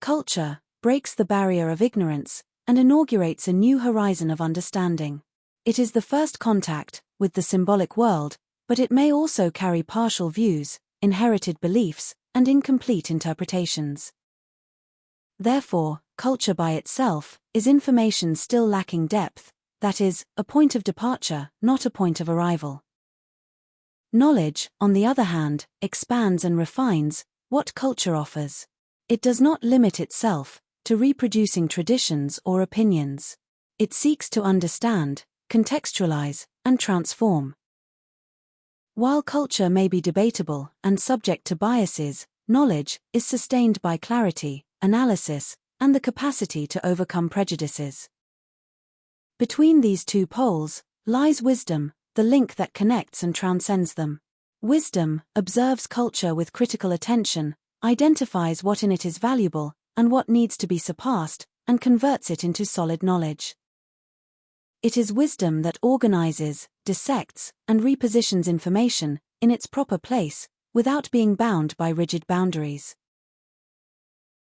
Culture breaks the barrier of ignorance and inaugurates a new horizon of understanding. It is the first contact with the symbolic world, but it may also carry partial views, inherited beliefs, and incomplete interpretations. Therefore, culture by itself is information still lacking depth, that is, a point of departure, not a point of arrival. Knowledge, on the other hand, expands and refines what culture offers. It does not limit itself to reproducing traditions or opinions. It seeks to understand, contextualize, and transform. While culture may be debatable and subject to biases, knowledge is sustained by clarity, analysis, and the capacity to overcome prejudices. Between these two poles lies wisdom, the link that connects and transcends them. Wisdom observes culture with critical attention, identifies what in it is valuable and what needs to be surpassed, and converts it into solid knowledge. It is wisdom that organizes, dissects, and repositions information in its proper place, without being bound by rigid boundaries.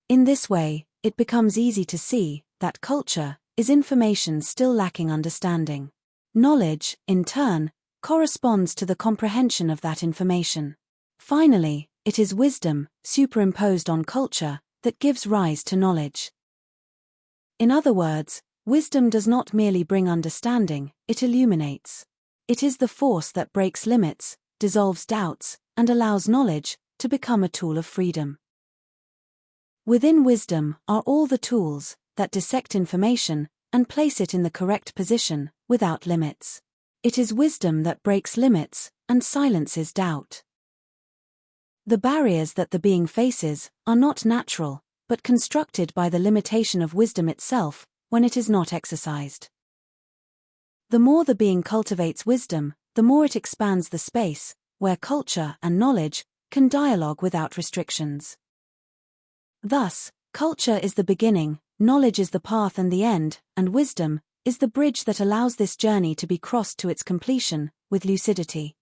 In this way, it becomes easy to see that culture is information still lacking understanding. Knowledge, in turn, corresponds to the comprehension of that information. Finally, it is wisdom, superimposed on culture, that gives rise to knowledge. In other words, wisdom does not merely bring understanding, it illuminates. It is the force that breaks limits, dissolves doubts, and allows knowledge to become a tool of freedom. Within wisdom are all the tools that dissect information and place it in the correct position, without limits. It is wisdom that breaks limits and silences doubt. The barriers that the being faces are not natural, but constructed by the limitation of wisdom itself when it is not exercised. The more the being cultivates wisdom, the more it expands the space where culture and knowledge can dialogue without restrictions. Thus, culture is the beginning, knowledge is the path and the end, and wisdom is the bridge that allows this journey to be crossed to its completion with lucidity.